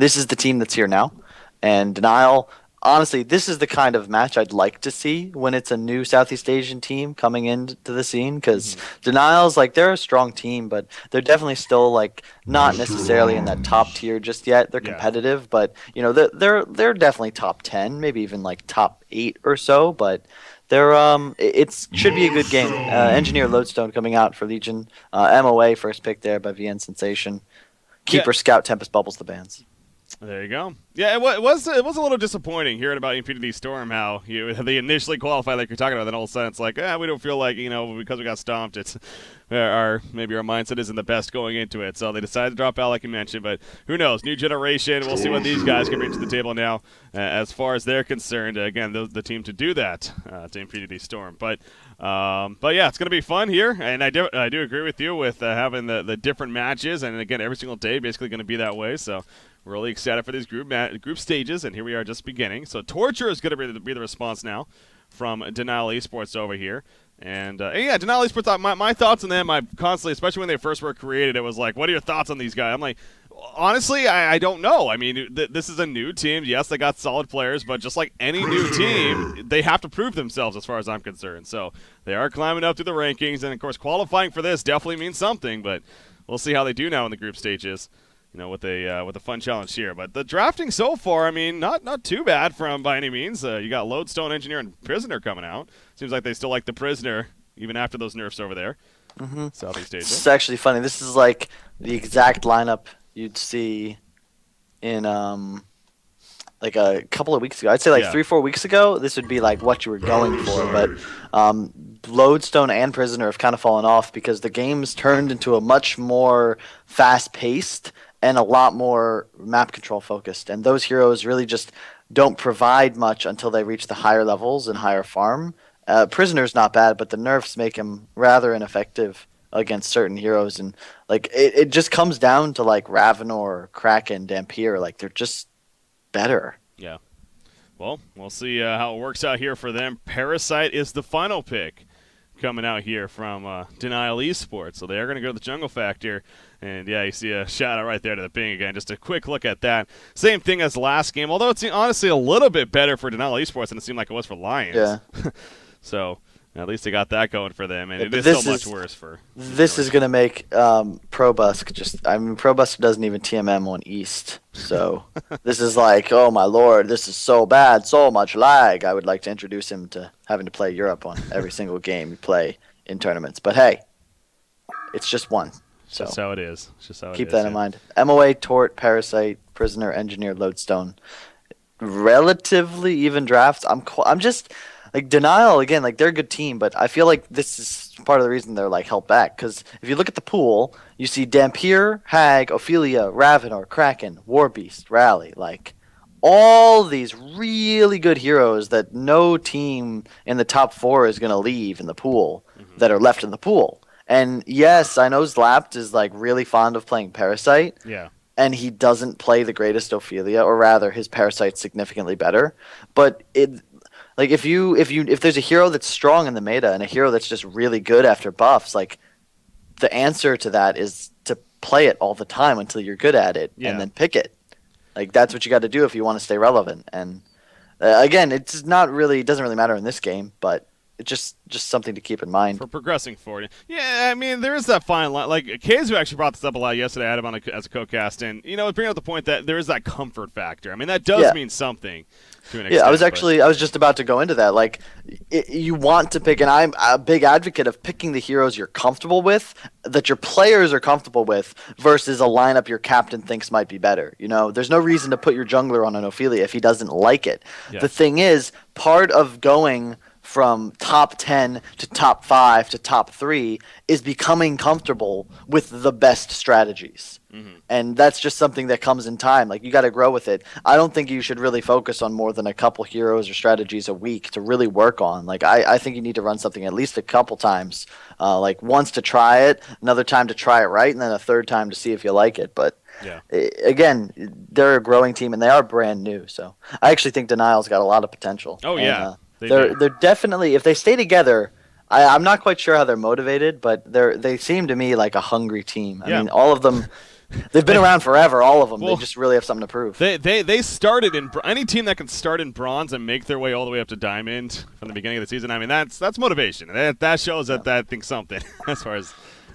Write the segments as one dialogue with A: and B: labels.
A: this is the team that's here now. And dnL, honestly, this is the kind of match I'd like to see when it's a new Southeast Asian team coming into the scene. Because dnL's like they're a strong team, but they're definitely still like not necessarily in that top tier just yet. They're competitive, but you know they're definitely top 10, maybe even like top 8 or so. But they're it should be a good game. Engineer Lodestone coming out for Legion. MOA first pick there by VN Sensation. Keeper Scout Tempest Bubbles the bans.
B: There you go. Yeah, it was a little disappointing hearing about Infinity Storm, how they initially qualified like you're talking about, then all of a sudden it's like, we don't feel like, because we got stomped, it's maybe our mindset isn't the best going into it. So they decided to drop out like you mentioned, but who knows? New generation. We'll see what these guys can bring to the table now as far as they're concerned. Again, the team to do that to Infinity Storm. But yeah, it's going to be fun here, and I do agree with you with having the different matches, and again, every single day basically going to be that way. So we're really excited for these group stages, and here we are just beginning. So Torture is going to be the response now from dnL Esports over here. And yeah, dnL Esports, my thoughts on them, I constantly, especially when they first were created, it was like, what are your thoughts on these guys? I'm like, honestly, I don't know. I mean, this is a new team. Yes, they got solid players, but just like any new team, they have to prove themselves as far as I'm concerned. So they are climbing up through the rankings, and of course, qualifying for this definitely means something, but we'll see how they do now in the group stages. With a fun challenge here. But the drafting so far, I mean, not too bad by any means. You got Lodestone, Engineer, and Prisoner coming out. Seems like they still like the Prisoner, even after those nerfs over there. Southeast Asia.
A: It's actually funny. This is like the exact lineup you'd see in like a couple of weeks ago. I'd say like 3-4 weeks ago, this would be like what you were going for. But Lodestone and Prisoner have kind of fallen off because the game's turned into a much more fast-paced and a lot more map control focused. And those heroes really just don't provide much until they reach the higher levels and higher farm. Prisoner's not bad, but the nerfs make him rather ineffective against certain heroes. And like it just comes down to like Ravenor, Kraken, Dampier. Like they're just better.
B: Yeah. Well, we'll see how it works out here for them. Parasite is the final pick coming out here from dnL Esports. So they are going to go to the Jungle Factor. And, yeah, you see a shout-out right there to the ping again. Just a quick look at that. Same thing as last game, although it's honestly a little bit better for dnL Esports than it seemed like it was for Lions.
A: Yeah.
B: So at least they got that going for them, and it is so much worse for...
A: This is going to make ProBusk ProBusk doesn't even TMM on East. So this is like, oh, my Lord, this is so bad, so much lag. I would like to introduce him to having to play Europe on every single game you play in tournaments. But, hey, it's just one. So
B: that's how it is.
A: Keep that in mind. MOA, Tort, Parasite, Prisoner, Engineer, Lodestone. Relatively even drafts. I'm just like dnL again. Like they're a good team, but I feel like this is part of the reason they're like held back. Because if you look at the pool, you see Dampier, Hag, Ophelia, Ravenor, Kraken, Warbeast, Rally. Like all these really good heroes that no team in the top 4 is going to leave in the pool that are left in the pool. And yes, I know Zlapt is like really fond of playing Parasite.
B: Yeah.
A: And he doesn't play the greatest Ophelia, or rather his Parasite's significantly better. But like if there's a hero that's strong in the meta and a hero that's just really good after buffs, like the answer to that is to play it all the time until you're good at it and then pick it. Like that's what you got to do if you want to stay relevant. And again, it doesn't really matter in this game, but it's just something to keep in mind.
B: For progressing forward. Yeah, I mean, there is that fine line. Like, Kazu actually brought this up a lot yesterday. I had him on as a co-cast, and, bringing up the point that there is that comfort factor. I mean, that does mean something to an extent.
A: Yeah, I was just about to go into that. Like, you want to pick, and I'm a big advocate of picking the heroes you're comfortable with, that your players are comfortable with, versus a lineup your captain thinks might be better. There's no reason to put your jungler on an Ophelia if he doesn't like it. Yeah. The thing is, part of going from top 10 to top 5 to top 3 is becoming comfortable with the best strategies. And that's just something that comes in time. Like, you got to grow with it. I don't think you should really focus on more than a couple heroes or strategies a week to really work on. Like, I think you need to run something at least a couple times. Like, once to try it, another time to try it right, and then a third time to see if you like it. But again, they're a growing team, and they are brand new. So I actually think dnL's got a lot of potential.
B: Oh, yeah.
A: They're definitely, if they stay together, I'm not quite sure how they're motivated, but they seem to me like a hungry team. I mean, all of them They've been around forever, all of them.
B: Well,
A: they just really have something to prove.
B: They started in any team that can start in bronze and make their way all the way up to diamond from the beginning of the season. I mean, that's motivation. That shows that thing's something as far as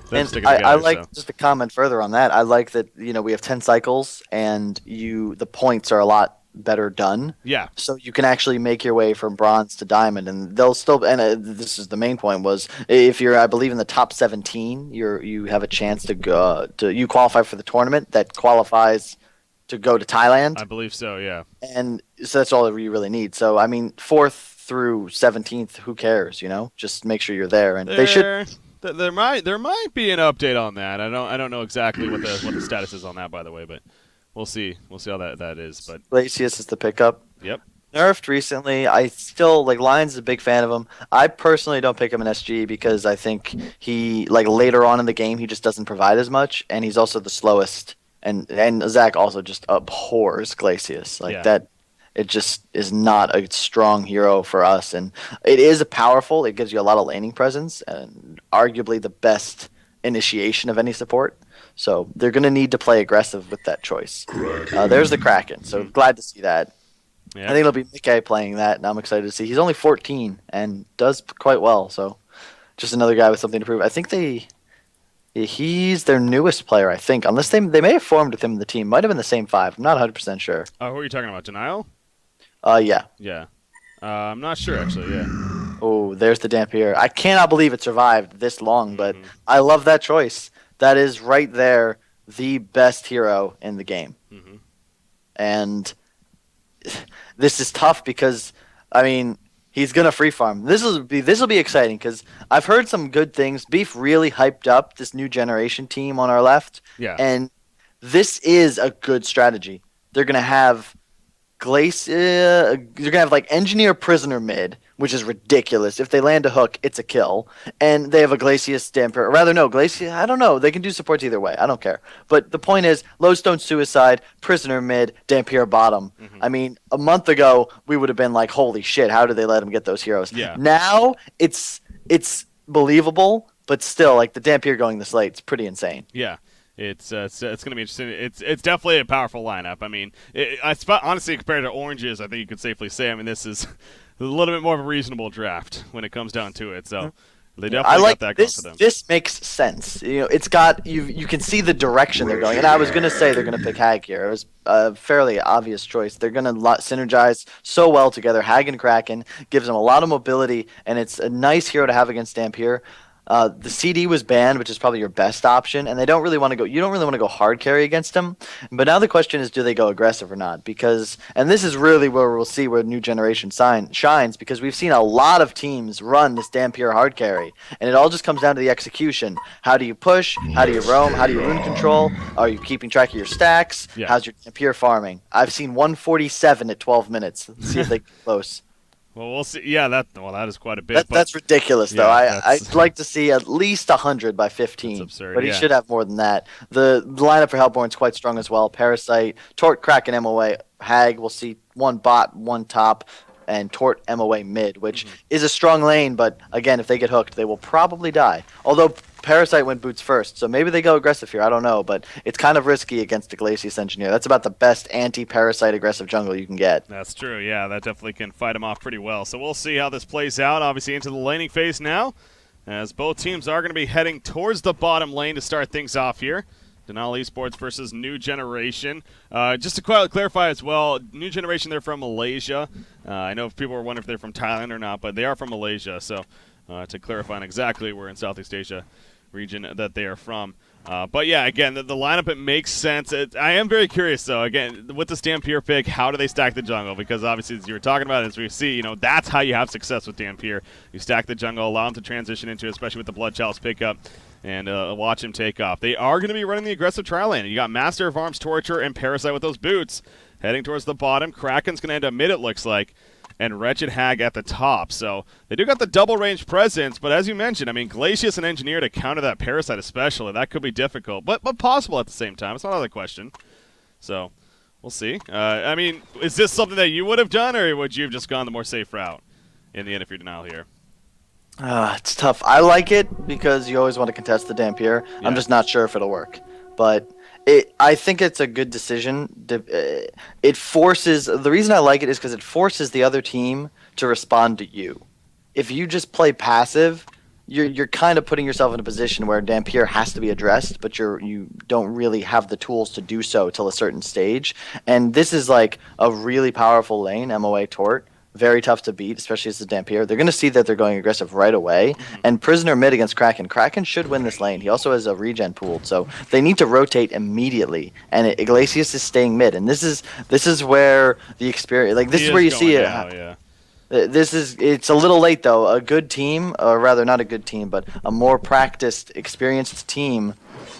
B: them
A: And
B: sticking together.
A: I like
B: So.
A: just to comment further on that. I like that we have 10 cycles and the points are a lot better done.
B: Yeah.
A: So you can actually make your way from bronze to diamond, and they'll still. And this is the main point was if you're, I believe, in the top 17, you have a chance to go you qualify for the tournament that qualifies to go to Thailand.
B: I believe so. Yeah.
A: And so that's all you really need. So I mean, 4th through 17th, who cares? Just make sure you're there, and they should.
B: There might be an update on that. I don't know exactly what the status is on that, by the way, but we'll see. We'll see how that is. But
A: Glacius is the pickup.
B: Yep.
A: Nerfed recently. I still Lions is a big fan of him. I personally don't pick him in SG because I think he later on in the game he just doesn't provide as much, and he's also the slowest. And Zach also just abhors Glacius that. It just is not a strong hero for us, and it is powerful. It gives you a lot of laning presence, and arguably the best initiation of any support. So they're going to need to play aggressive with that choice. There's the Kraken, so glad to see that.
B: Yeah.
A: I think it'll be Mickey playing that, and I'm excited to see. He's only 14 and does quite well, so just another guy with something to prove. I think he's their newest player, I think, unless they may have formed with him in the team. Might have been the same 5. I'm not 100% sure.
B: Who are you talking about? dnL?
A: Yeah.
B: Yeah. I'm not sure, actually, yeah.
A: Oh, there's the Dampier. I cannot believe it survived this long, but I love that choice. That is right there the best hero in the game.
B: Mm-hmm.
A: And this is tough because, I mean, he's going to free farm. This will be exciting because I've heard some good things. Beef really hyped up this new generation team on our left.
B: Yeah.
A: And this is a good strategy. They're going to have you're gonna have engineer prisoner mid, which is ridiculous. If they land a hook, it's a kill. And they have a Glacius damper. Or rather, no, Glacius, I don't know. They can do supports either way. I don't care. But the point is, Lodestone suicide, prisoner mid, Dampier bottom.
B: Mm-hmm.
A: I mean, a month ago, we would have been like, holy shit, how did they let him get those heroes?
B: Yeah.
A: Now, it's believable, but still, the Dampier going this late, it's pretty insane.
B: Yeah. It's going to be interesting. It's definitely a powerful lineup. I mean, honestly, compared to Oranges, I think you could safely say, I mean, this is a little bit more of a reasonable draft when it comes down to it. So they definitely got that going for them.
A: This makes sense. It's got you can see the direction they're going. And I was going to say they're going to pick Hag here. It was a fairly obvious choice. They're going to synergize so well together. Hag and Kraken gives them a lot of mobility, and it's a nice hero to have against Dampier. The CD was banned, which is probably your best option, and they don't really want to go. You don't really want to go hard carry against him. But now the question is, do they go aggressive or not? And this is really where we'll see where new generation shines, because we've seen a lot of teams run this Dampier hard carry, and it all just comes down to the execution. How do you push? How do you roam? How do you rune control? Are you keeping track of your stacks?
B: Yeah.
A: How's your Dampier farming? I've seen 147 at 12 minutes. Let's see if they get close.
B: Well, we'll see. Yeah, that is quite a bit.
A: That's ridiculous, though. I'd like to see at least 100 by 15.
B: That's absurd,
A: but he should have more than that. The lineup for Hellborn's quite strong as well. Parasite, Tort, Kraken, MOA, Hag. We'll see one bot, one top, and Tort, MOA mid, which is a strong lane. But again, if they get hooked, they will probably die. Although Parasite went boots first, so maybe they go aggressive here. I don't know, but it's kind of risky against the Glacius Engineer. That's about the best anti-Parasite aggressive jungle you can get.
B: That's true, yeah. That definitely can fight him off pretty well. So we'll see how this plays out, obviously into the laning phase now, as both teams are going to be heading towards the bottom lane to start things off here. dnL Esports versus New Generation. Just to clarify as well, New Generation, they're from Malaysia. I know if people were wondering if they're from Thailand or not, but they are from Malaysia. So to clarify on exactly where in Southeast Asia region that they are from. But yeah, again, the lineup, it makes sense. I am very curious, though. Again, with the Dampier pick, how do they stack the jungle? Because obviously, as you were talking about, as we see, that's how you have success with Dampier. You stack the jungle, allow him to transition into it, especially with the Blood Chalice pickup, and watch him take off. They are going to be running the aggressive trial lane. You got Master of Arms, Torture, and Parasite with those boots. Heading towards the bottom. Kraken's going to end up mid, it looks like, and Wretched Hag at the top. So they do got the double range presence, but as you mentioned, I mean, Glacius and Engineer to counter that Parasite especially, that could be difficult, but possible at the same time. It's not another question. So we'll see. I mean, is this something that you would have done, or would you have just gone the more safe route in the end if you're denial here?
A: It's tough. I like it because you always want to contest the Dampier.
B: Yeah.
A: I'm just not sure if it'll work. But I think it's a good decision. It forces the reason I like it is because it forces the other team to respond to you. If you just play passive, you're kind of putting yourself in a position where Dampier has to be addressed, but you don't really have the tools to do so till a certain stage. And this is like a really powerful lane, MOA Tort. Very tough to beat, especially as a Dampier. They're going to see that they're going aggressive right away. And Prisoner mid against Kraken. Kraken should win this lane. He also has a regen pooled, so they need to rotate immediately. And Iglesias is staying mid. And this is where the experience, like this is where you see it.
B: Now, yeah.
A: It's a little late though. A good team, or rather not a good team, but a more practiced, experienced team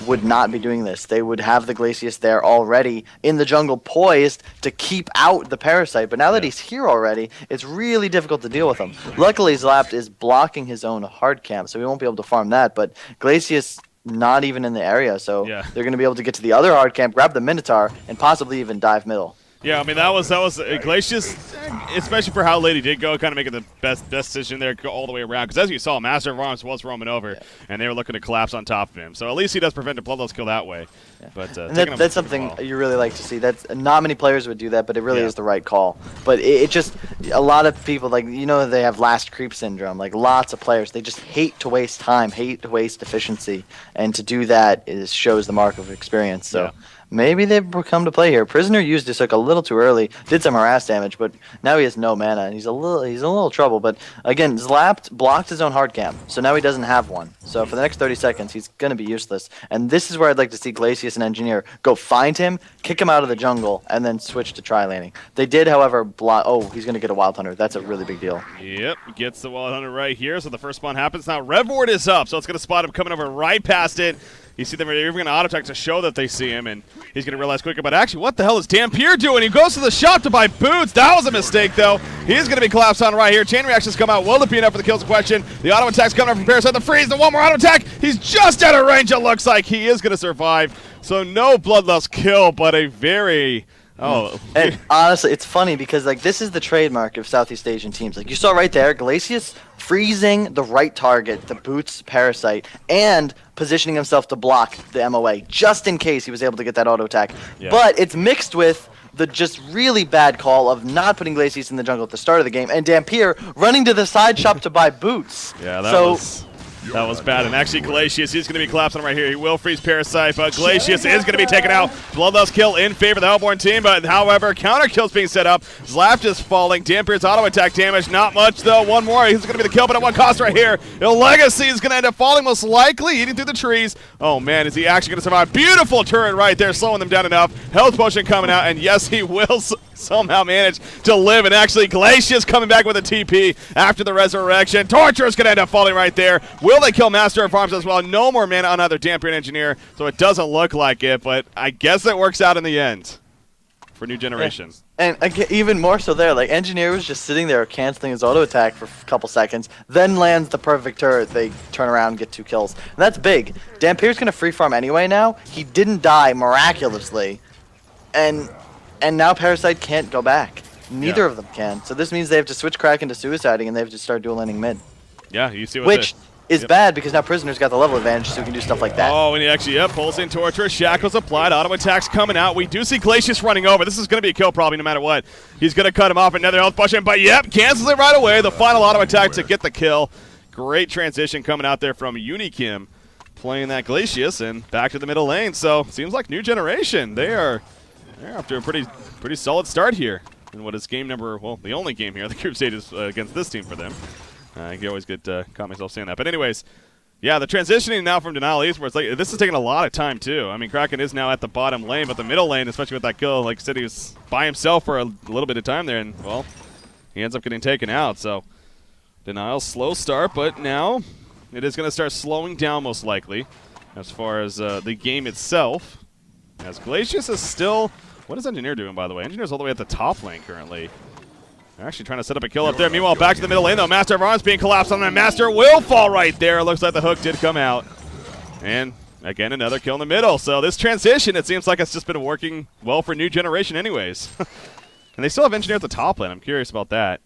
A: would not be doing this. They would have the Glacius there already in the jungle, poised to keep out the Parasite. But now that he's here already, it's really difficult to deal with him. Luckily, Zlapt is blocking his own hard camp, so he won't be able to farm that. But Glacius not even in the area, so they're going to be able to get to the other hard camp, grab the Minotaur, and possibly even dive middle.
B: Yeah, I mean, that was Glacius, especially for how late he did go, kind of making the best decision there all the way around. Because as you saw, Master of Arms was roaming over, and they were looking to collapse on top of him. So at least he does prevent a bloodless kill that way.
A: Yeah.
B: But
A: and that's something you really like to see. That's not many players would do that, but it really is the right call. But it just, a lot of people, like, you know, they have last creep syndrome. Like, lots of players, they just hate to waste time, hate to waste efficiency. And to do that shows the mark of experience. So. Maybe they've come to play here. Prisoner used Disuk a little too early, did some harass damage, but now he has no mana, and he's in a little trouble. But again, Zlapt blocked his own hard camp, so now he doesn't have one. So for the next 30 seconds, he's going to be useless. And this is where I'd like to see Glacius and Engineer go find him, kick him out of the jungle, and then switch to tri-laning. They did, however, block. Oh, he's going to get a Wild Hunter. That's a really big deal.
B: Yep, gets the Wild Hunter right here, so the first spawn happens. Now Rev Ward is up, so it's going to spot him coming over right past it. You see them, they're even going to auto-attack to show that they see him, and he's going to realize quicker, but actually, what the hell is Dampier doing? He goes to the shop to buy boots. That was a mistake, though. He's going to be collapsed on right here. Chain reactions come out. Will it be enough for the kills in question? The auto-attack's coming up from Parasite. The freeze, the one more auto-attack. He's just out of range, it looks like. He is going to survive. So no bloodlust kill, but a very... Oh,
A: and honestly, it's funny because like this is the trademark of Southeast Asian teams. Like you saw right there, Glacius freezing the right target, the boots Parasite, and positioning himself to block the MOA just in case he was able to get that auto attack. Yeah. But it's mixed with the just really bad call of not putting Glacius in the jungle at the start of the game, and Dampier running to the side shop to buy boots.
B: Yeah, that was bad. And actually, Glacius, he's going to be collapsing right here. He will freeze Parasite, but Glacius is going to be taken out. Bloodlust kill in favor of the Hellborn team, but however, counter kills being set up. Zlapt is falling. Dampier's auto attack damage, not much though. One more, he's going to be the kill, but at what cost right here? Legacy is going to end up falling most likely, eating through the trees. Oh man, is he actually going to survive? Beautiful turret right there, slowing them down enough. Health potion coming out, and yes, he will somehow manage to live. And actually, Glacius coming back with a TP after the resurrection. Torture is going to end up falling right there. Will they kill Master of Arms as well? No more mana on either Dampier and Engineer, so it doesn't look like it, but I guess it works out in the end for New Generation.
A: And again, even more so there, like Engineer was just sitting there canceling his auto attack for a couple seconds, then lands the perfect turret. They turn around and get 2 kills. And that's big. Dampier's going to free farm anyway now. He didn't die miraculously, and now Parasite can't go back. Neither of them can. So this means they have to switch Kraken to suiciding, and they have to start dual laning mid.
B: Yeah, you see what
A: Which is bad because now Prisoner's got the level advantage, so he can do stuff like that.
B: Oh, and he actually, pulls in Torture. Shackles applied. Auto attacks coming out. We do see Glacius running over. This is going to be a kill probably no matter what. He's going to cut him off. Another health potion, but cancels it right away. The final auto attack to get the kill. Great transition coming out there from Unikim, playing that Glacius and back to the middle lane. So seems like New Generation. They're after a pretty solid start here in what is game number, well, the only game here. The group stage is against this team for them. I always get caught myself saying that. But anyways, yeah, the transitioning now from dnL East, where it's like, this is taking a lot of time too. I mean, Kraken is now at the bottom lane, but the middle lane, especially with that kill, like I said, he was by himself for a little bit of time there, and, well, he ends up getting taken out. So, dnL, slow start, but now it is going to start slowing down most likely as far as the game itself. As Glacius is still, what is Engineer doing, by the way? Engineer's all the way at the top lane currently. They're actually trying to set up a kill up there. Meanwhile, back to the middle lane, though. Master of Arms being collapsed on him. Master will fall right there. It looks like the hook did come out. And, again, another kill in the middle. So this transition, it seems like it's just been working well for New Generation anyways. And they still have Engineer at the top lane. I'm curious about that.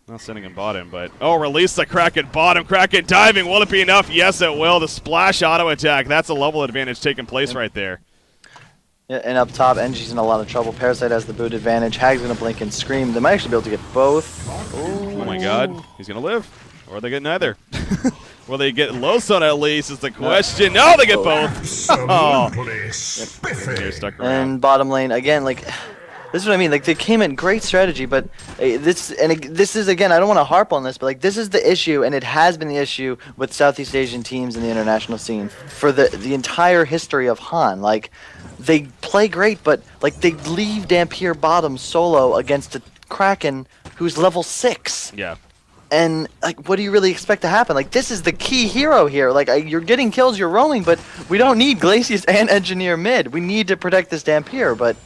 B: Not sending him bottom, but... Oh, release the Kraken bottom. Kraken diving. Will it be enough? Yes, it will. The splash auto attack. That's a level advantage taking place right there.
A: Yeah, and up top, NG's in a lot of trouble. Parasite has the boot advantage. Hag's gonna blink and scream. They might actually be able to get both.
B: Oh my god, he's gonna live. Or they get neither. Will they get Lawson at least is the question. No, they get both. Oh. They're stuck around.
A: And bottom lane, again, like, this is what I mean. Like, they came in great strategy, but this is, again, I don't want to harp on this, but like, this is the issue, and it has been the issue with Southeast Asian teams in the international scene for the entire history of Han. Like, they play great, but like, they leave Dampier bottom solo against a Kraken who's level 6.
B: Yeah.
A: And like, what do you really expect to happen? Like, this is the key hero here. Like, you're getting kills, you're roaming, but we don't need Glacius and Engineer mid. We need to protect this Dampier, but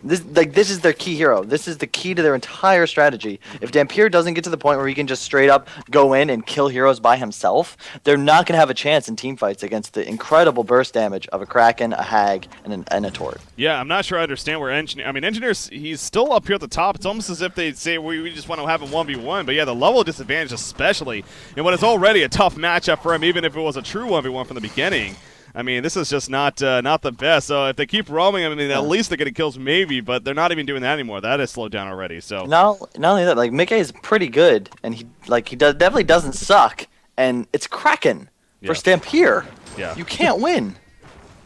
A: this is their key hero. This is the key to their entire strategy. If Dampier doesn't get to the point where he can just straight up go in and kill heroes by himself, they're not going to have a chance in team fights against the incredible burst damage of a Kraken, a Hag, and a Tort.
B: Yeah, I'm not sure I understand where Engineer's he's still up here at the top. It's almost as if they say we just want to have a 1v1, but yeah, the level of disadvantage especially in what is already a tough matchup for him, even if it was a true 1v1 from the beginning. I mean, this is just not the best. So if they keep roaming, I mean, at least they're getting kills maybe, but they're not even doing that anymore. That is slowed down already. So
A: not only that, like, Mickey is pretty good, and he definitely doesn't suck, and it's Kraken versus Dampier.
B: Yeah,
A: you can't win.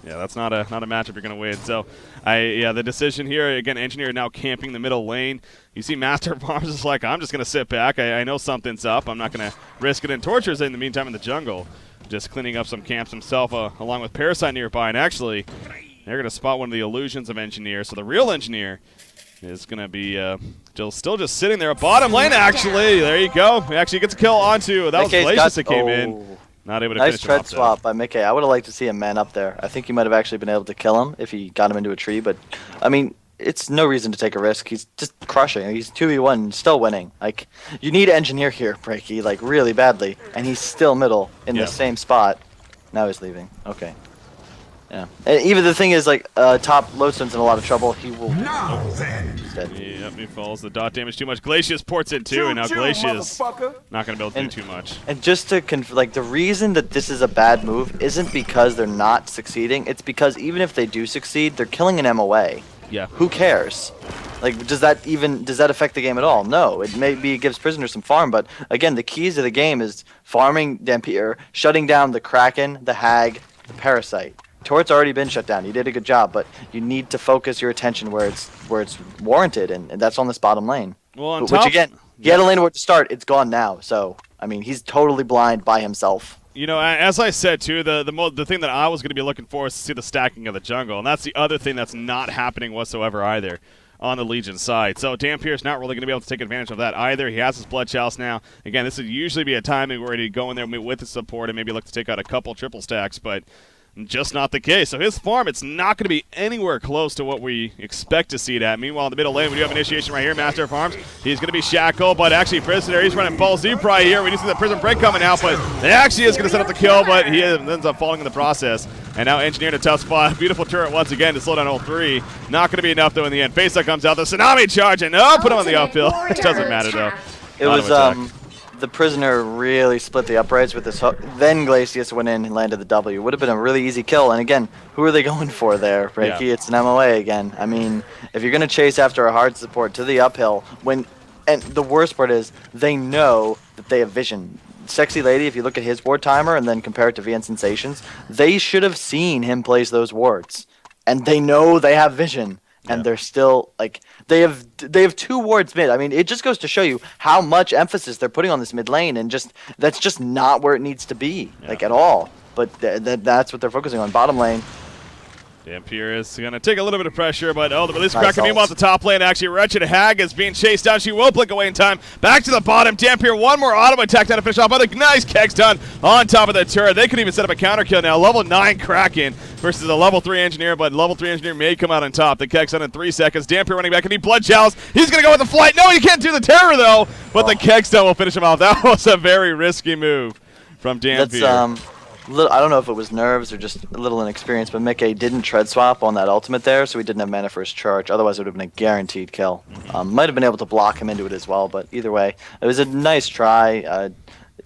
B: Yeah, that's not a matchup you're gonna win. So the decision here again, Engineer now camping the middle lane. You see Master of Arms is like, I'm just gonna sit back. I know something's up. I'm not gonna risk it. And Torture's in the meantime in the jungle, just cleaning up some camps himself, along with Parasite nearby. And actually, they're going to spot one of the illusions of Engineer. So the real Engineer is going to be still just sitting there. Bottom lane, actually. There you go. He actually gets a kill onto. That was Glacius that came in. Not able to finish him off.
A: Nice tread swap by Mickey. I would have liked to see a man up there. I think he might have actually been able to kill him if he got him into a tree. But, I mean, it's no reason to take a risk. He's just crushing. He's 2v1, still winning. Like, you need Engineer here, Breaky, like, really badly. And he's still middle in the same spot. Now he's leaving. Okay. Yeah. And even the thing is, like, top Lodestone's in a lot of trouble. He will...
C: Now then.
A: He's dead.
B: Yep, he falls. The dot damage too much. Glacius ports it too, and now Glacius not going to be able to do too much.
A: And just to like, the reason that this is a bad move isn't because they're not succeeding. It's because even if they do succeed, they're killing an MOA.
B: Yeah.
A: Who cares? Like, does that affect the game at all? No. It gives prisoners some farm, but again, the keys of the game is farming Dampier, shutting down the Kraken, the Hag, the Parasite. Tort's already been shut down. You did a good job, but you need to focus your attention where it's warranted, and that's on this bottom lane.
B: Well,
A: which again, he had a lane where to start. It's gone now. So I mean, he's totally blind by himself.
B: You know, as I said too, the thing that I was going to be looking for is to see the stacking of the jungle, and that's the other thing that's not happening whatsoever either on the Legion side. So Dampier's not really going to be able to take advantage of that either. He has his Blood Chalice now. Again, this would usually be a timing where he'd go in there with his support and maybe look to take out a couple triple stacks, but just not the case. So his farm, it's not going to be anywhere close to what we expect to see it at. Meanwhile, in the middle lane, we do have initiation right here. Master of Farms, he's going to be shackled, but actually Prisoner, he's running balls deep right here. We do see the Prison Break coming out, but it actually is going to set up the kill, but he ends up falling in the process. And now Engineer in a tough spot. Beautiful turret once again to slow down all three. Not going to be enough, though, in the end. Faceup comes out. The Tsunami charge, and put him on the uphill. It doesn't matter, though.
A: It was, the Prisoner really split the uprights with this hook. Then Glacius went in and landed the W. Would have been a really easy kill. And again, who are they going for there, Reiki? Yeah. It's an MOA again. I mean, if you're going to chase after a hard support to the uphill, and the worst part is they know that they have vision. Sexy Lady, if you look at his ward timer and then compare it to VN Sensations, they should have seen him place those wards. And they know they have vision. And they're still, like, they have 2 wards mid. I mean, it just goes to show you how much emphasis they're putting on this mid lane, and that's just not where it needs to be, like, at all. But that's what they're focusing on. Bottom lane.
B: Dampier is going to take a little bit of pressure, but the release Kraken meanwhile at the top lane. Actually, Wretched Hag is being chased down. She will blink away in time. Back to the bottom. Dampier, one more auto attack down to finish off. But a nice keg's done on top of the turret. They could even set up a counter kill now. Level 9 Kraken versus a level 3 Engineer, but level 3 Engineer may come out on top. The keg's done in 3 seconds. Dampier running back and he Blood Chalice. He's going to go with the flight. No, he can't do the terror though, but the keg's done will finish him off. That was a very risky move from Dampier.
A: That's, I don't know if it was nerves or just a little inexperience, but Mickey didn't tread swap on that ultimate there, so he didn't have mana for his charge. Otherwise, it would have been a guaranteed kill. Might have been able to block him into it as well, but either way, it was a nice try.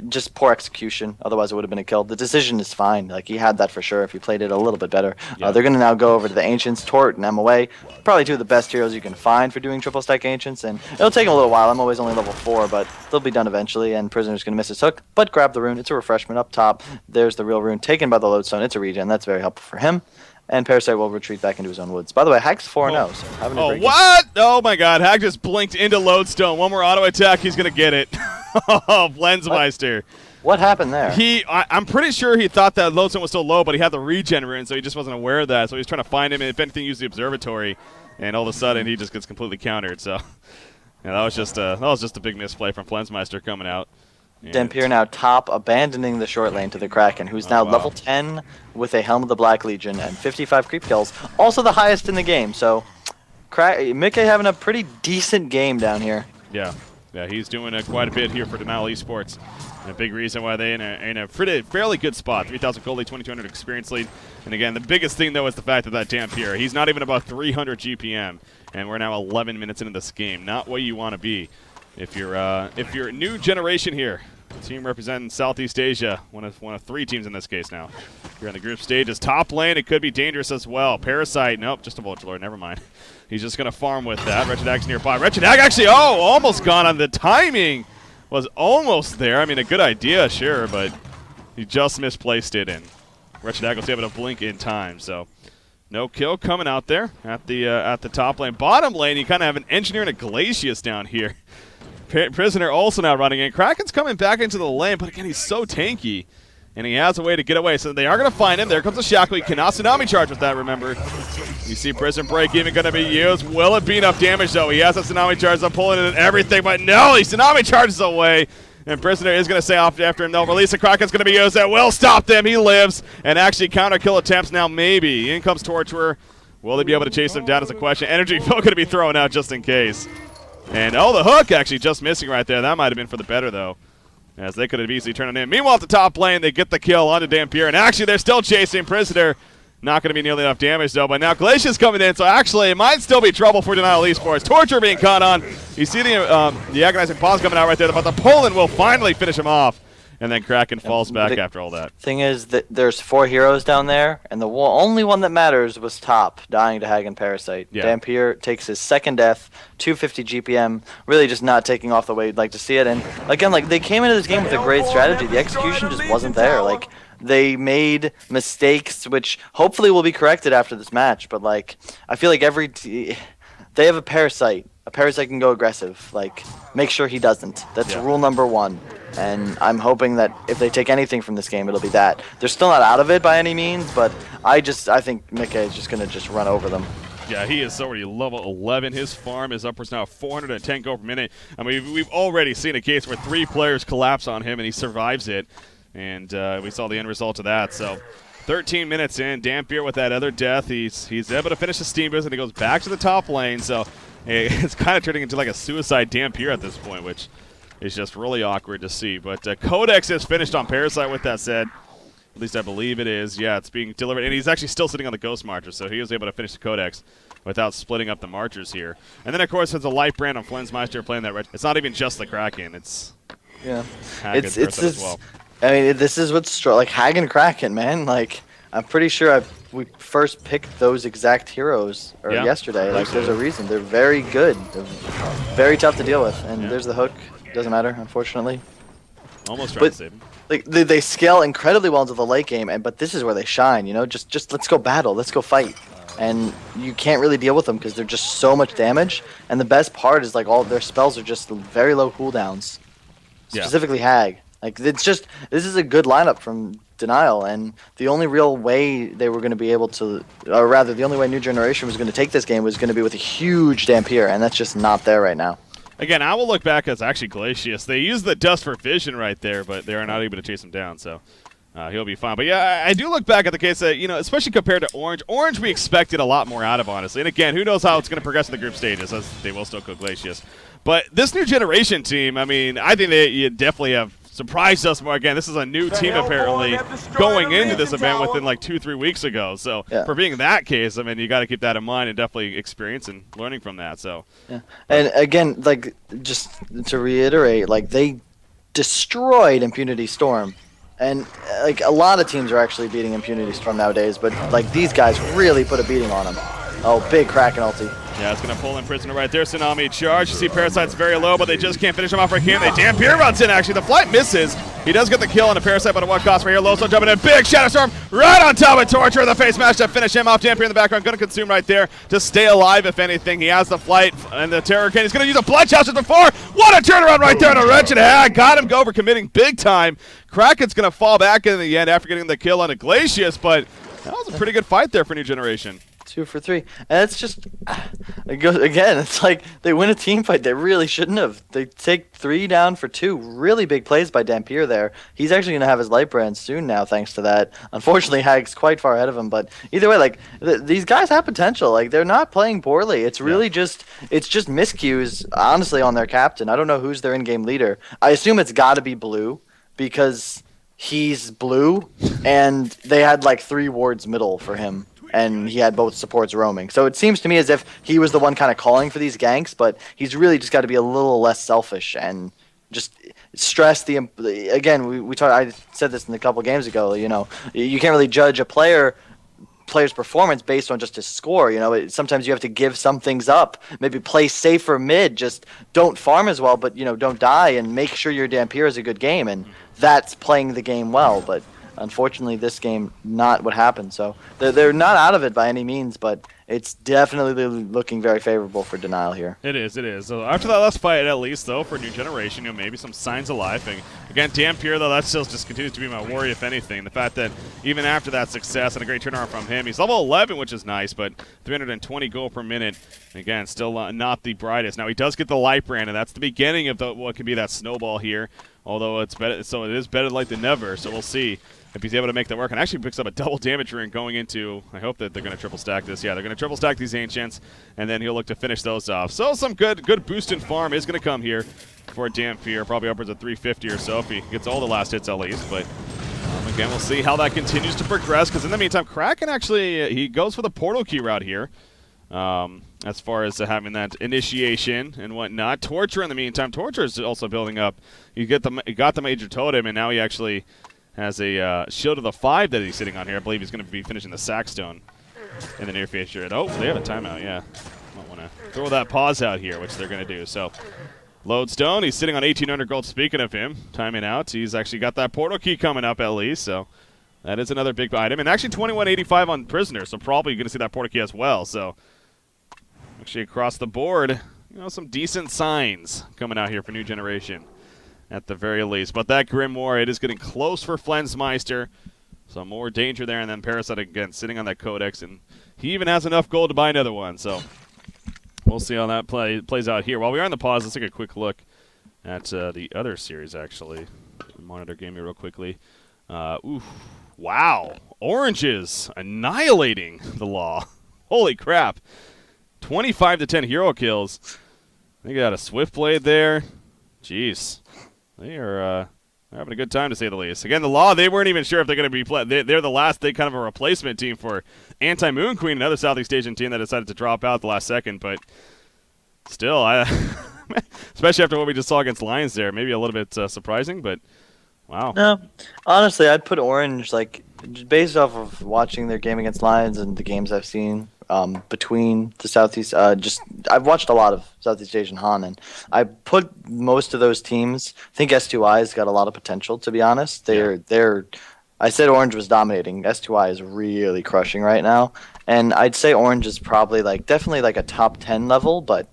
A: just poor execution. Otherwise, it would have been a kill. The decision is fine. Like, he had that for sure if he played it a little bit better.
B: Yeah.
A: They're going to now go over to the Ancients, Tort, and MOA. Probably two of the best heroes you can find for doing triple stack Ancients, and it'll take them a little while. I'm always only level 4, but they'll be done eventually, and Prisoner's going to miss his hook, but grab the rune. It's a refreshment up top. There's the real rune taken by the Lodestone. It's a regen. That's very helpful for him. And Parasite will retreat back into his own woods. By the way, Hag's 4-0, so having a great game.
B: What? Oh my god, Hag just blinked into Lodestone. One more auto attack, he's going to get it. Oh, Flensmeister.
A: What happened there?
B: I'm pretty sure he thought that Lodestone was still low, but he had the regen rune, so he just wasn't aware of that. So he was trying to find him, and if anything, use the observatory. And all of a sudden, he just gets completely countered. So yeah, that was just a big misplay from Flensmeister coming out.
A: Dampier now top, abandoning the short lane to the Kraken, who's now level 10 with a Helm of the Black Legion and 55 creep kills. Also the highest in the game, so Mickey having a pretty decent game down here.
B: Yeah, he's doing quite a bit here for dnL Esports. And a big reason why they're in a fairly good spot. 3,000 gold lead, 2,200 experience lead. And again, the biggest thing, though, is the fact that Dampier, he's not even about 300 GPM. And we're now 11 minutes into this game. Not where you want to be. If you're new generation here, team representing Southeast Asia, one of 3 teams in this case now. You're on the group stages. Top lane, it could be dangerous as well. Parasite, nope, just a Vulture Lord, never mind. He's just going to farm with that. Wretched Hag's nearby. Wretched Hag actually, almost gone on the timing. Was almost there. I mean, a good idea, sure, but he just misplaced it, and Wretched Hag was able to blink in time, so no kill coming out there at the top lane. Bottom lane, you kind of have an Engineer and a Glacius down here. Prisoner also now running in. Kraken's coming back into the lane, but again, he's so tanky, and he has a way to get away. So they are going to find him. There comes the Shackle. He cannot Tsunami Charge with that, remember. You see Prison Break even going to be used. Will it be enough damage, though? He has a Tsunami Charge. I'm pulling it and everything, but no, he Tsunami Charges away. And Prisoner is going to stay off after him. They'll release the Kraken's going to be used. That will stop them. He lives. And actually counter kill attempts now, maybe. In comes Torturer. Will they be able to chase him down is a question. Energy Fill going to be thrown out just in case. And, the hook actually just missing right there. That might have been for the better, though, as they could have easily turned it in. Meanwhile, at the top lane, they get the kill onto Dampier. And actually, they're still chasing Prisoner. Not going to be nearly enough damage, though. But now Glacia's coming in, so actually it might still be trouble for dnL Esports. Torture being caught on. You see the agonizing pause coming out right there, but the Poland will finally finish him off. And then Kraken falls back after all that.
A: Thing is that there's 4 heroes down there, and the only one that matters was top, dying to Hag and Parasite.
B: Yeah.
A: Dampier takes his second death, 250 GPM, really just not taking off the way you'd like to see it. And again, like, they came into this game with a great strategy. The execution just wasn't there. Like, they made mistakes, which hopefully will be corrected after this match. But like, I feel like they have a Parasite. A Parasite can go aggressive. Like, make sure he doesn't. That's rule number 1. And I'm hoping that if they take anything from this game, it'll be that. They're still not out of it by any means, but I think Mickey is just going to run over them.
B: Yeah, he is already level 11. His farm is upwards now 410 gold per minute. I mean, we've already seen a case where 3 players collapse on him, and he survives it. And we saw the end result of that. So 13 minutes in, Dampier with that other death. He's able to finish the Steam Boost, and he goes back to the top lane. So it's kind of turning into like a suicide Dampier at this point, which is just really awkward to see. But Codex is finished on Parasite with that said. At least I believe it is. Yeah, it's being delivered. And he's actually still sitting on the Ghost Marcher, so he was able to finish the Codex without splitting up the Marchers here. And then, of course, there's a light brand on Flensmeister playing that red. It's not even just the Kraken. It's Hag and Parasite as well.
A: I mean, this is what's like Hag and Kraken, man. Like, I'm pretty sure we first picked those exact heroes yesterday. Like, there's a reason. They're very good. They're very tough to deal with. And there's the hook. Doesn't matter, unfortunately.
B: Almost trying to save him.
A: Like, they scale incredibly well into the late game, but this is where they shine. You know, just let's go battle, let's go fight, and you can't really deal with them because they're just so much damage. And the best part is like all their spells are just very low cooldowns. Specifically Hag. Like, this is a good lineup from dnL, and the only real way they were going to be able to, or rather, the only way New Generation was going to take this game was going to be with a huge Dampier, and that's just not there right now.
B: Again, I will look back as actually Glacius. They use the dust for vision right there, but they are not able to chase him down, so he'll be fine. But yeah, I do look back at the case that, especially compared to Orange. Orange we expected a lot more out of, honestly. And again, who knows how it's going to progress in the group stages, as they will still kill Glacius. But this New Generation team, I mean, I think you definitely have surprised us more. Again, this is a new team apparently going into this event within like 2-3 weeks ago. So for being that case, I mean, you got to keep that in mind and definitely experience and learning from that. So
A: and again, like, just to reiterate, like, they destroyed Impunity Storm. And like a lot of teams are actually beating Impunity Storm nowadays, but like these guys really put a beating on them. Oh, big Kraken ulti.
B: Yeah, it's going to pull in Prisoner right there. Tsunami charge. You see Parasite's very low, but they just can't finish him off right here. They Dampier runs in, actually. The flight misses. He does get the kill on a Parasite, but at what cost right here? Lowstone jumping in. Big Shadow Storm right on top of Torture. The face smash to finish him off. Dampier in the background. Going to consume right there to stay alive, if anything. He has the flight and the Terror Cane. He's going to use a Blood Shout just before. What a turnaround right there. And a wrench and a hat. Got him go for committing big time. Kraken's going to fall back in the end after getting the kill on a Glacius, but that was a pretty good fight there for New Generation.
A: 2 for 3, and it's just it goes again. It's like they win a team fight they really shouldn't have. They take 3 down for 2. Really big plays by Dampier there. He's actually going to have his light brand soon now, thanks to that. Unfortunately, Hag's quite far ahead of him, but either way, like these guys have potential. Like they're not playing poorly. It's really just miscues, honestly, on their captain. I don't know who's their in-game leader. I assume it's got to be Blue because he's blue, and they had like 3 wards middle for him. And he had both supports roaming. So it seems to me as if he was the one kind of calling for these ganks, but he's really just got to be a little less selfish and just stress the again, we talked, I said this in a couple games ago, you know, you can't really judge a player's performance based on just his score. You know, sometimes you have to give some things up. Maybe play safer mid, just don't farm as well, but you know, don't die, and make sure your Dampier is a good game, and that's playing the game well. But unfortunately, this game, not what happened. So they're not out of it by any means, but it's definitely looking very favorable for dnL here.
B: It is, it is. So after that last fight, at least, though, for New Generation, you know, maybe some signs of life. And again, Dampier, though, that still just continues to be my worry, if anything. The fact that even after that success and a great turnaround from him, he's level 11, which is nice, but 320 gold per minute. Again, still not the brightest. Now, he does get the light brand, and that's the beginning of what could be that snowball here. Although it's better, so it is better late than never. So we'll see if he's able to make that work. And actually picks up a double damage ring going into, I hope that they're going to triple stack this. Yeah, they're going to triple stack these Ancients, and then he'll look to finish those off. So some good boost in farm is going to come here for Dampier, probably upwards of 350 or so if he gets all the last hits at least. But again, we'll see how that continues to progress, because in the meantime, Kraken actually, he goes for the portal key route here. As far as having that initiation and whatnot. Torture in the meantime, Torture is also building up. He got the major totem, and now he actually has a shield of the 5 that he's sitting on here. I believe he's going to be finishing the Sackstone in the near future. Oh, they have a timeout, yeah. Might want to throw that pause out here, which they're going to do. So, Lodestone, he's sitting on 1,800 gold. Speaking of him, timing out, he's actually got that portal key coming up at least, so that is another big item. And actually 2185 on Prisoner, so probably going to see that portal key as well. So, actually across the board, you know, some decent signs coming out here for New Generation at the very least. But that Grimoire, it is getting close for Flensmeister. So more danger there, and then Parasite again sitting on that Codex, and he even has enough gold to buy another one. So we'll see how that plays out here. While we are on the pause, let's take a quick look at the other series, actually. Monitor gaming real quickly. Oof. Wow. Oranges annihilating the Law. Holy crap. 25 to 10 hero kills. They got a Swiftblade there. Jeez. They are having a good time, to say the least. Again, the Law, they weren't even sure if they're going to be they're the last, they kind of a replacement team for Anti-Moon Queen, another Southeast Asian team that decided to drop out the last second. But still, especially after what we just saw against Lions there, maybe a little bit surprising, but wow.
A: No, honestly, I'd put Orange, like, based off of watching their game against Lions and the games I've seen between the Southeast, I've watched a lot of Southeast Asian Han, and I put most of those teams. I think S2I's got a lot of potential, to be honest. I said Orange was dominating. S2I is really crushing right now, and I'd say Orange is probably definitely a top 10 level, but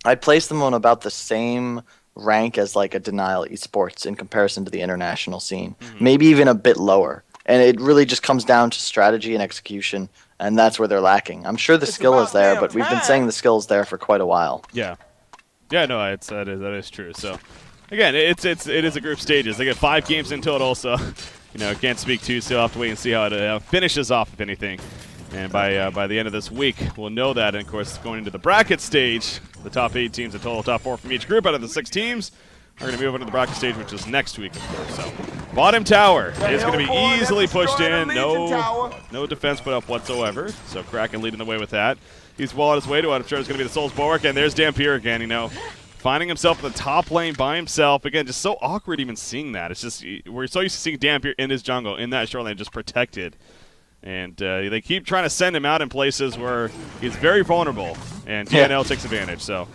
A: I'd place them on about the same rank as a dnL esports in comparison to the international scene, maybe even a bit lower. And it really just comes down to strategy and execution, and that's where they're lacking. I'm sure the skill is there, but we've been saying the skill is there for quite a while.
B: Yeah, no, that is true. So again, it is a group stages. They get 5 games in total, so can't speak too. So I'll have to wait and see how it finishes off, if anything. And by the end of this week, we'll know that. And of course, going into the bracket stage, the top 8 teams, a total top 4 from each group out of the 6 teams, are going to move into the bracket stage, which is next week, of course. So, bottom tower is going to be easily pushed in. No defense put up whatsoever. So Kraken leading the way with that. He's well on his way to what I'm sure is going to be the Souls Bulwark, and there's Dampier again. finding himself in the top lane by himself. Again, just so awkward even seeing that. It's just, we're so used to seeing Dampier in his jungle, in that short lane, just protected. And they keep trying to send him out in places where he's very vulnerable, and dnL takes advantage. So,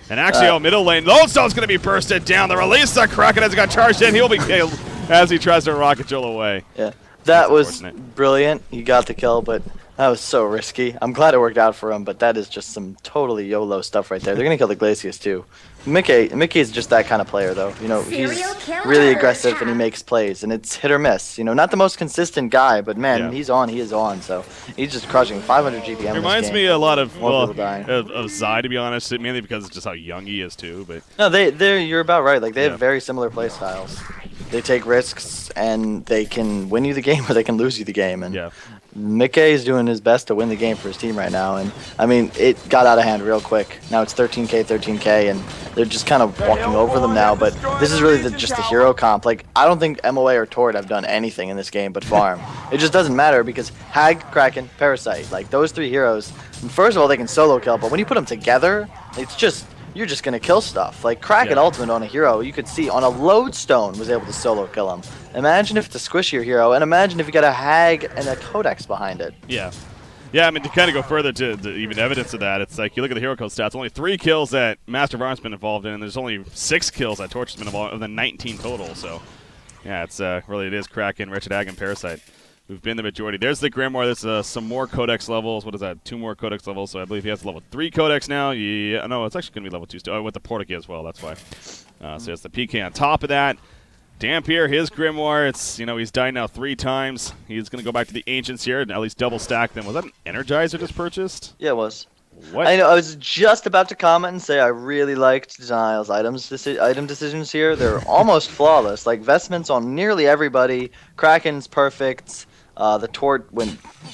B: and actually, middle lane, Lodestone's going to be bursted down. The release of Kraken has got charged in. He'll be killed as he tries to rocket Joel away.
A: Yeah, that was brilliant. He got the kill, but that was so risky. I'm glad it worked out for him, but that is just some totally YOLO stuff right there. They're going to kill the Glacius, too. Mickey is just that kind of player, though. You know, he's really aggressive and he makes plays, and it's hit or miss. You know, not the most consistent guy, but man, he is on. So he's just crushing 500 GPM. It
B: reminds me a lot of Zai, to be honest, mainly because it's just how young he is too. But
A: no, you're about right. Like they have very similar play styles. They take risks and they can win you the game or they can lose you the game. And Mickey is doing his best to win the game for his team right now. And I mean, it got out of hand real quick. Now it's 13K, and they're just kind of walking over them now. But this is really just the hero comp. Like, I don't think MOA or Tord have done anything in this game but farm. It just doesn't matter because Hag, Kraken, Parasite, like those three heroes, first of all, they can solo kill. But when you put them together, it's just... you're just going to kill stuff. Like, Kraken ultimate on a hero, you could see on a Lodestone was able to solo kill him. Imagine if it's a squishier hero, and imagine if you got a Hag and a Codex behind it.
B: Yeah. Yeah, I mean, to kind of go further to even evidence of that, it's like you look at the hero code stats, only 3 kills that Master of Arms been involved in, and there's only 6 kills that Torch has been involved in, of the 19 total. So, yeah, it's really, it is Kraken, Wretched Hag, and Parasite who've been the majority. There's the Grimoire. There's some more Codex levels. What is that? 2 more Codex levels. So I believe he has level 3 Codex now. Yeah, no, it's actually going to be level 2 still. Oh, with the Portkey as well. That's why. So it's the PK on top of that. Dampier, his Grimoire. It's, you know, he's died now 3 times. He's going to go back to the Ancients here and at least double stack them. Was that an Energizer just purchased?
A: Yeah, it was.
B: What?
A: I know. I was just about to comment and say I really liked dnL's item decisions here. They're almost flawless. Like vestments on nearly everybody. Kraken's perfect. The Tort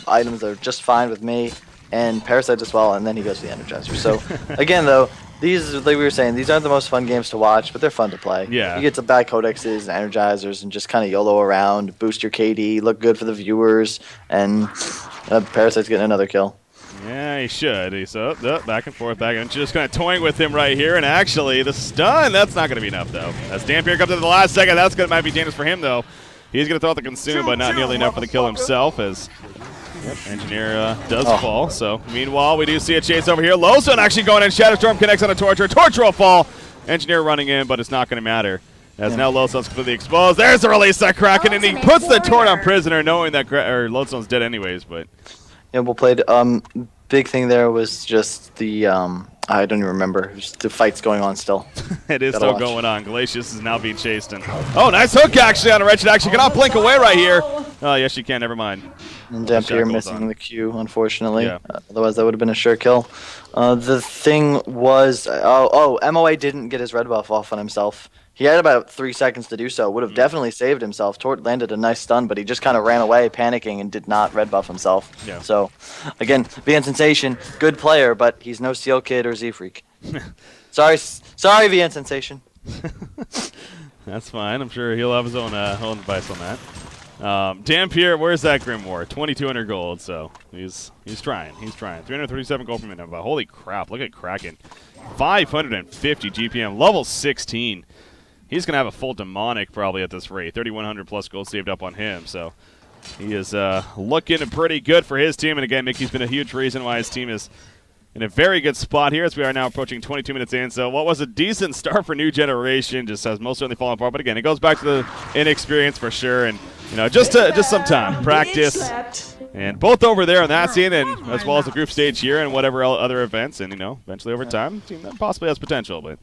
A: items are just fine with me, and Parasite as well, and then he goes to the Energizer. So, again, though, these, like we were saying, these aren't the most fun games to watch, but they're fun to play.
B: Yeah.
A: You get to buy Codexes and Energizers and just kind of YOLO around, boost your KD, look good for the viewers, and Parasite's getting another kill.
B: Yeah, he should. He's back and forth, and just kind of toying with him right here, and actually, the stun, that's not going to be enough, though. As Dampier comes in the last second, might be dangerous for him, though. He's going to throw out the Consume, but not nearly enough for the kill himself as Engineer does fall. So, meanwhile, we do see a chase over here. Lodestone actually going in. Shadowstorm connects on a Torture. Torture will fall. Engineer running in, but it's not going to matter. As now Lodestone's completely exposed. There's the release of Kraken, and he puts the Tort on Prisoner, knowing that Lodestone's dead anyways. But
A: yeah, we'll play. Big thing there was just the I don't even remember. Just the fight's going on still.
B: It is still going on. Glacius is now being chased. And oh, nice hook actually on a Wretched. Actually cannot blink away right here. Oh, yes, she can. Never mind.
A: And Dampier missing the Q, unfortunately. Yeah. Otherwise, that would have been a sure kill. The thing was, MOA didn't get his red buff off on himself. He had about 3 seconds to do so. Would have definitely saved himself. Tort landed a nice stun, but he just kind of ran away, panicking, and did not red buff himself. Yeah. So, again, VN Sensation, good player, but he's no Seal Kid or Z Freak. Sorry, VN Sensation.
B: That's fine. I'm sure he'll have his own advice on that. Dampier, where's that Grimoire? 2,200 gold. So he's trying. He's trying. 337 gold per minute. But holy crap! Look at Kraken. 550 GPM, level 16. He's going to have a full demonic probably at this rate. 3,100 plus gold saved up on him. So he is looking pretty good for his team. And again, Mickey's been a huge reason why his team is in a very good spot here as we are now approaching 22 minutes in. So what was a decent start for New Generation just has most certainly fallen apart. But again, it goes back to the inexperience for sure. And, you know, just some time, practice. And both over there on that scene, and as well as the group stage here and whatever other events. And, you know, eventually over time, team that possibly has potential. But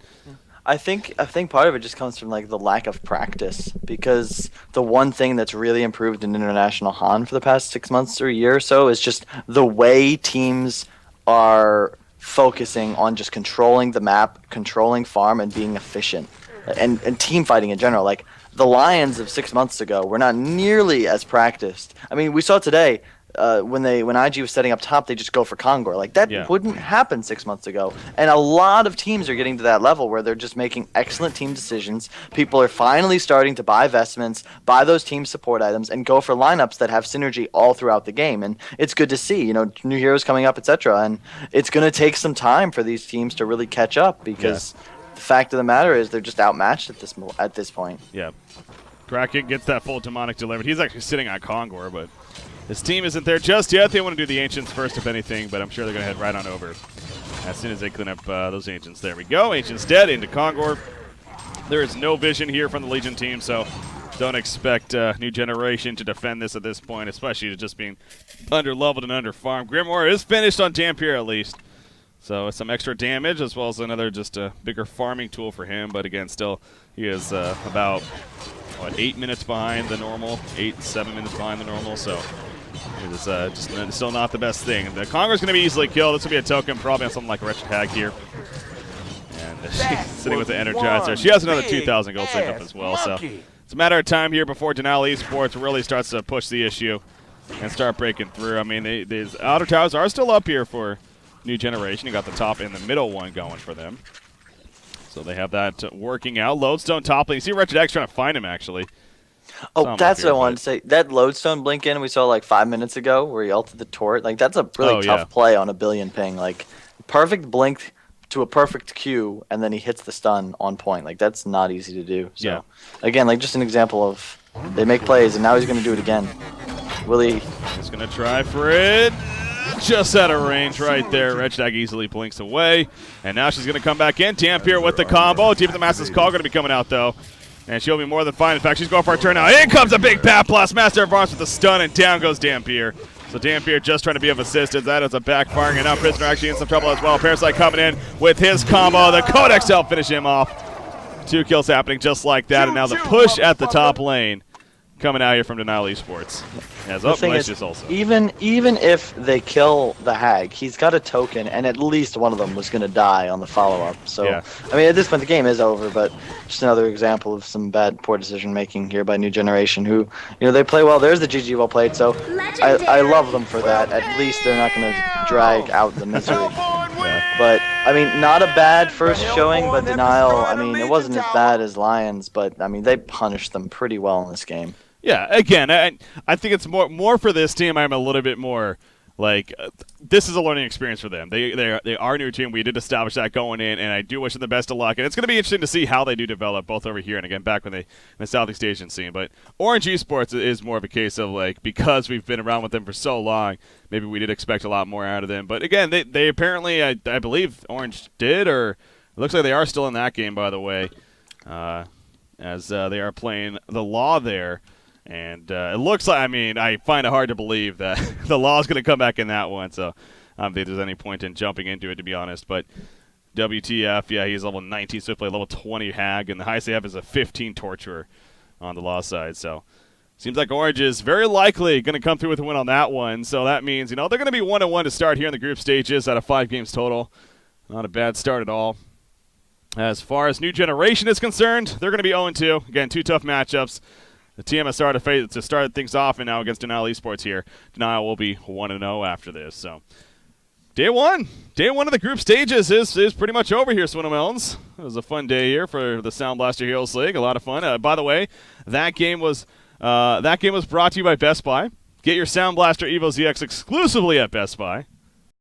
A: I think part of it just comes from like the lack of practice, because the one thing that's really improved in International Han for the past 6 months or a year or so is just the way teams are focusing on just controlling the map, controlling farm, and being efficient, and team fighting in general. Like the Lions of 6 months ago were not nearly as practiced. I mean, we saw today. When IG was setting up top, they just go for Kongor. Like that wouldn't happen 6 months ago. And a lot of teams are getting to that level where they're just making excellent team decisions. People are finally starting to buy vestments, buy those team support items, and go for lineups that have synergy all throughout the game. And it's good to see, you know, new heroes coming up, etc. And it's going to take some time for these teams to really catch up, because the fact of the matter is they're just outmatched at this point.
B: Yeah. Kraken gets that full demonic delivered. He's actually sitting on Kongor, but his team isn't there just yet. They want to do the Ancients first, if anything, but I'm sure they're going to head right on over as soon as they clean up those Ancients. There we go. Ancients dead into Kongor. There is no vision here from the Legion team, so don't expect New Generation to defend this at this point, especially just being under-leveled and under-farmed. Grimoire is finished on Dampier at least, so some extra damage as well as another just a bigger farming tool for him, but again, still he is about 8 minutes behind the normal, 7 minutes behind the normal, so it is just still not the best thing. The Kongor's going to be easily killed. This will be a token probably on something like a Wretched Hag here. And she's sitting with the Energizer. She has another 2,000 gold saved up as well, so it's a matter of time here before dnL Esports really starts to push the issue and start breaking through. I mean, these outer towers are still up here for New Generation. You got the top and the middle one going for them. So they have that working out. Lodestone toppling. You see Wretched Hag's trying to find him, actually.
A: Oh, that's what I wanted to say. That Lodestone blink in we saw like 5 minutes ago where he ulted the turret. Like, that's a really tough play on a billion ping. Like, perfect blink to a perfect Q, and then he hits the stun on point. Like, that's not easy to do. So, again, like, just an example of they make plays, and now he's going to do it again. Will he?
B: He's going to try for it. Just out of range right there. Wretched Hag easily blinks away. And now she's going to come back in. Dampier with the combo. Team of the Master's Call going to be coming out, though. And she'll be more than fine. In fact, she's going for a turn now. In comes a big Bat Blast. Master of Arms with the stun, and down goes Dampier. So Dampier just trying to be of assistance. That is a backfiring, and now Prisoner actually in some trouble as well. Parasite coming in with his combo. The Codex help finish him off. 2 kills happening just like that, and now the push at the top lane coming out here from dnL Esports. As up, Malicious also.
A: Even if they kill the Hag, he's got a token, and at least one of them was going to die on the follow-up. So, I mean, at this point, the game is over, but just another example of some poor decision-making here by New Generation, who, you know, they play well. There's the GG well played, so I love them for that. At least they're not going to drag out the misery. But, I mean, not a bad first showing, but dnL, I mean, it wasn't as bad as Lions, but, I mean, they punished them pretty well in this game.
B: Yeah, again, I think it's more for this team. I'm a little bit more like this is a learning experience for them. They are a new team. We did establish that going in, and I do wish them the best of luck. And it's going to be interesting to see how they do develop both over here and again back when they in the Southeast Asian scene. But Orange Esports is more of a case of like because we've been around with them for so long, maybe we did expect a lot more out of them. But again, they apparently I believe Orange did, or it looks like they are still in that game by the way, as they are playing the Law there. And it looks like, I mean, I find it hard to believe that the Law is going to come back in that one. So I don't think there's any point in jumping into it, to be honest. But WTF, yeah, he's level 19 Swiftblade, level 20 Hag, and the highest they have is a 15 Torturer on the Law side. So seems like Orange is very likely going to come through with a win on that one. So that means, you know, they're going to be 1-1 to start here in the group stages out of 5 games total. Not a bad start at all. As far as New Generation is concerned, they're going to be 0-2. Again, 2 tough matchups. The TMSR to start things off, and now against dnL Esports here, dnL will be 1-0 after this. So, day one of the group stages is pretty much over here, Swinmelons. It was a fun day here for the SoundBlaster Heroes League. A lot of fun. By the way, that game was brought to you by Best Buy. Get your SoundBlaster Evo ZX exclusively at Best Buy.